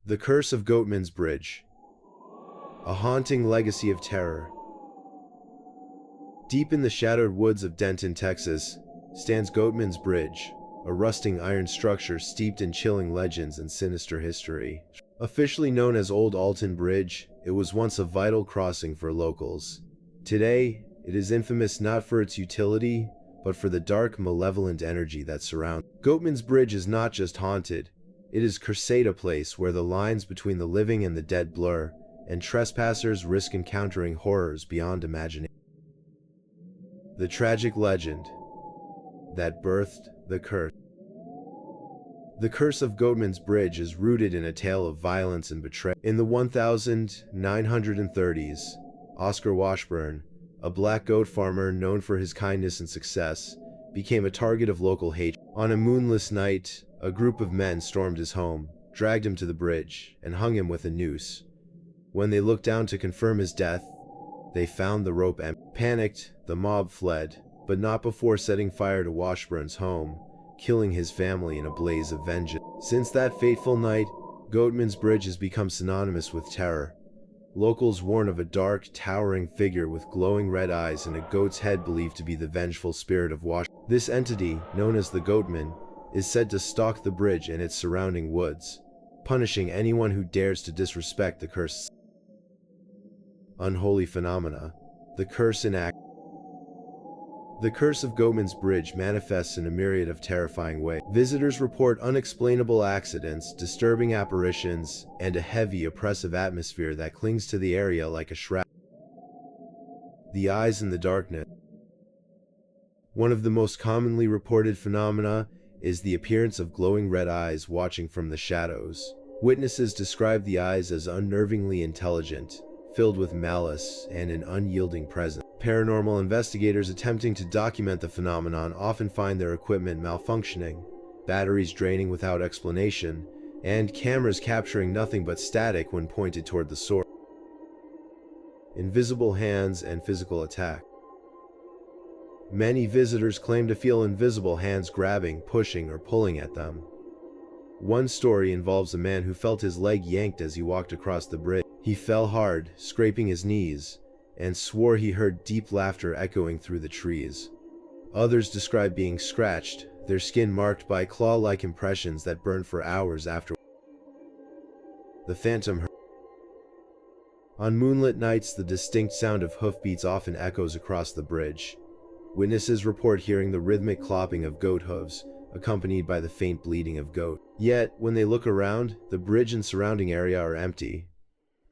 The Curse of Goatman's Bridge. A haunting legacy of terror. Deep in the shadowed woods of Denton, Texas, stands Goatman's Bridge, a rusting iron structure steeped in chilling legends and sinister history. Officially known as Old Alton Bridge, it was once a vital crossing for locals. Today, it is infamous not for its utility, but for the dark, malevolent energy that surrounds it. Goatman's Bridge is not just haunted, it is a place where the lines between the living and the dead blur, and trespassers risk encountering horrors beyond imagination. The tragic legend that birthed the curse. The Curse of Goatman's Bridge is rooted in a tale of violence and betrayal. In the 1930s, Oscar Washburn, a black goat farmer known for his kindness and success, became a target of local hatred. On a moonless night, a group of men stormed his home, dragged him to the bridge, and hung him with a noose. When they looked down to confirm his death, they found the rope empty. Panicked, the mob fled, but not before setting fire to Washburn's home, killing his family in a blaze of vengeance. Since that fateful night, Goatman's Bridge has become synonymous with terror. Locals warn of a dark, towering figure with glowing red eyes and a goat's head believed to be the vengeful spirit of Washburn. This entity, known as the Goatman, is said to stalk the bridge and its surrounding woods, punishing anyone who dares to disrespect the curse. Unholy phenomena. The curse in act. The Curse of Goatman's Bridge manifests in a myriad of terrifying ways. Visitors report unexplainable accidents, disturbing apparitions, and a heavy, oppressive atmosphere that clings to the area like a shroud. The eyes in the darkness. One of the most commonly reported phenomena is the appearance of glowing red eyes watching from the shadows. Witnesses describe the eyes as unnervingly intelligent, filled with malice and an unyielding presence. Paranormal investigators attempting to document the phenomenon often find their equipment malfunctioning, batteries draining without explanation, and cameras capturing nothing but static when pointed toward the source. Invisible hands and physical attack. Many visitors claim to feel invisible hands grabbing, pushing, or pulling at them. One story involves a man who felt his leg yanked as he walked across the bridge. He fell hard, scraping his knees, and swore he heard deep laughter echoing through the trees. Others describe being scratched, their skin marked by claw-like impressions that burned for hours after. The phantom. On moonlit nights, the distinct sound of hoofbeats often echoes across the bridge. Witnesses report hearing the rhythmic clopping of goat hooves, accompanied by the faint bleating of goat. Yet, when they look around, the bridge and surrounding area are empty.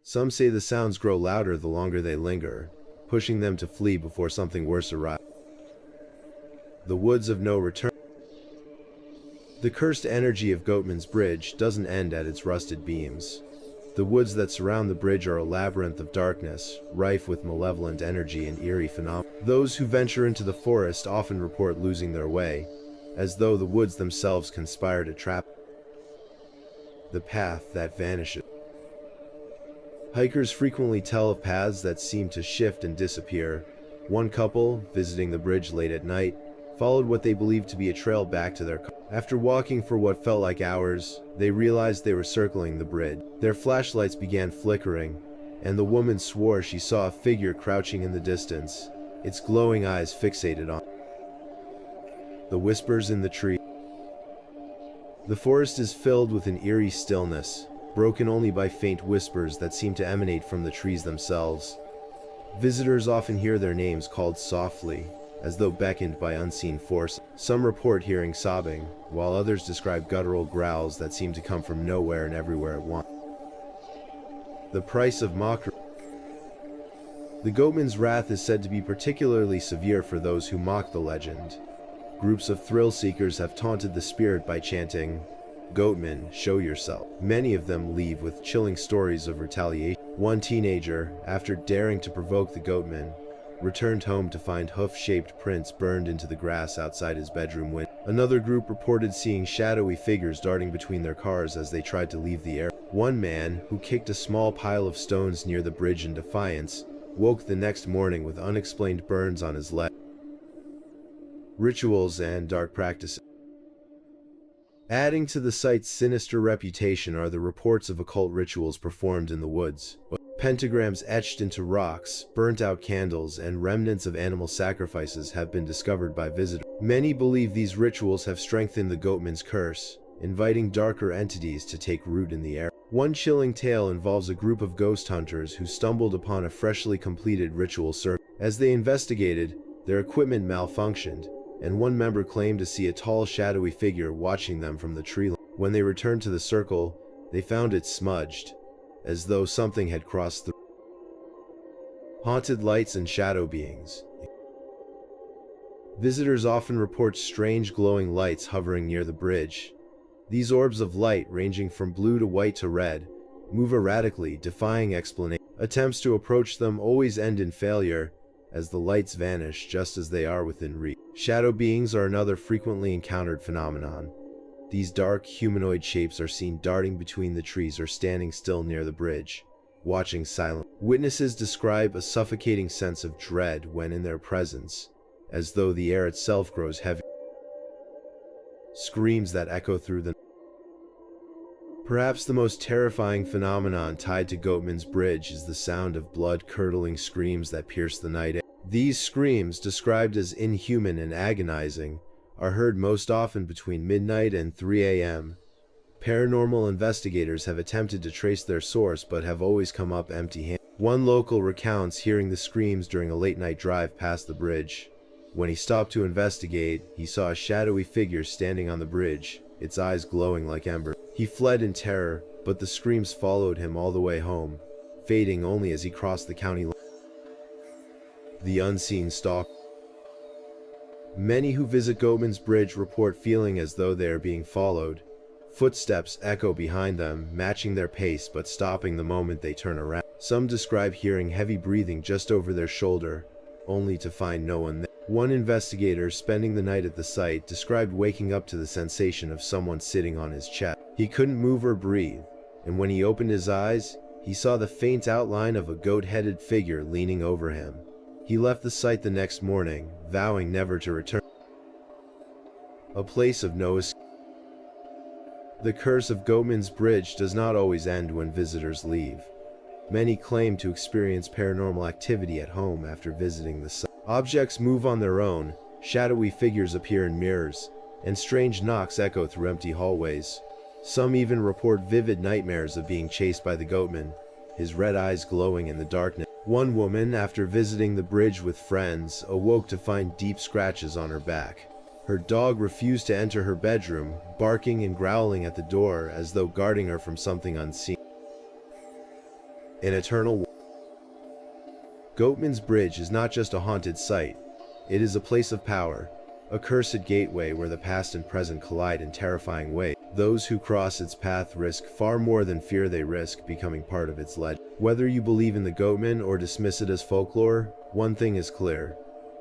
Some say the sounds grow louder the longer they linger, pushing them to flee before something worse arrives. The woods of no return. The cursed energy of Goatman's Bridge doesn't end at its rusted beams. The woods that surround the bridge are a labyrinth of darkness, rife with malevolent energy and eerie phenomena. Those who venture into the forest often report losing their way, as though the woods themselves conspire to trap them. The path that vanishes. Hikers frequently tell of paths that seem to shift and disappear. One couple, visiting the bridge late at night, followed what they believed to be a trail back to their car. After walking for what felt like hours, they realized they were circling the bridge. Their flashlights began flickering, and the woman swore she saw a figure crouching in the distance, its glowing eyes fixated on. The whispers in the tree. The forest is filled with an eerie stillness, broken only by faint whispers that seem to emanate from the trees themselves. Visitors often hear their names called softly, as though beckoned by unseen force. Some report hearing sobbing, while others describe guttural growls that seem to come from nowhere and everywhere at once. The price of mockery. The Goatman's wrath is said to be particularly severe for those who mock the legend. Groups of thrill-seekers have taunted the spirit by chanting, "Goatman, show yourself." Many of them leave with chilling stories of retaliation. One teenager, after daring to provoke the Goatman, returned home to find hoof-shaped prints burned into the grass outside his bedroom window. Another group reported seeing shadowy figures darting between their cars as they tried to leave the area. One man, who kicked a small pile of stones near the bridge in defiance, woke the next morning with unexplained burns on his leg. Rituals and dark practices. Adding to the site's sinister reputation are the reports of occult rituals performed in the woods. Pentagrams etched into rocks, burnt-out candles, and remnants of animal sacrifices have been discovered by visitors. Many believe these rituals have strengthened the Goatman's curse, inviting darker entities to take root in the area. One chilling tale involves a group of ghost hunters who stumbled upon a freshly completed ritual circle. As they investigated, their equipment malfunctioned, and one member claimed to see a tall, shadowy figure watching them from the tree line. When they returned to the circle, they found it smudged, as though something had crossed through. Haunted lights and shadow beings. Visitors often report strange glowing lights hovering near the bridge. These orbs of light, ranging from blue to white to red, move erratically, defying explanation. Attempts to approach them always end in failure, as the lights vanish just as they are within reach. Shadow beings are another frequently encountered phenomenon. These dark, humanoid shapes are seen darting between the trees or standing still near the bridge, watching silently. Witnesses describe a suffocating sense of dread when in their presence, as though the air itself grows heavy. Screams that echo through the night. Perhaps the most terrifying phenomenon tied to Goatman's Bridge is the sound of blood-curdling screams that pierce the night air. These screams, described as inhuman and agonizing, are heard most often between midnight and 3 a.m. Paranormal investigators have attempted to trace their source but have always come up empty-handed. One local recounts hearing the screams during a late-night drive past the bridge. When he stopped to investigate, he saw a shadowy figure standing on the bridge, its eyes glowing like embers. He fled in terror, but the screams followed him all the way home, fading only as he crossed the county line. The unseen stalker. Many who visit Goatman's Bridge report feeling as though they are being followed. Footsteps echo behind them, matching their pace but stopping the moment they turn around. Some describe hearing heavy breathing just over their shoulder, only to find no one there. One investigator spending the night at the site described waking up to the sensation of someone sitting on his chest. He couldn't move or breathe, and when he opened his eyes, he saw the faint outline of a goat-headed figure leaning over him. He left the site the next morning, vowing never to return. A place of no escape. The curse of Goatman's Bridge does not always end when visitors leave. Many claim to experience paranormal activity at home after visiting the site. Objects move on their own, shadowy figures appear in mirrors, and strange knocks echo through empty hallways. Some even report vivid nightmares of being chased by the Goatman, his red eyes glowing in the darkness. One woman, after visiting the bridge with friends, awoke to find deep scratches on her back. Her dog refused to enter her bedroom, barking and growling at the door as though guarding her from something unseen. An eternal war. Goatman's Bridge is not just a haunted site, it is a place of power, a cursed gateway where the past and present collide in terrifying ways. Those who cross its path risk far more than fear. They risk becoming part of its legend. Whether you believe in the Goatman or dismiss it as folklore, one thing is clear.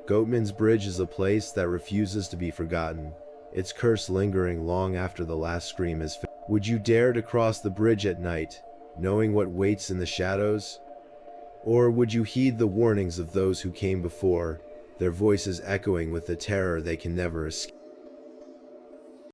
Goatman's Bridge is a place that refuses to be forgotten, its curse lingering long after the last scream is finished. Would you dare to cross the bridge at night, knowing what waits in the shadows? Or would you heed the warnings of those who came before, their voices echoing with the terror they can never escape?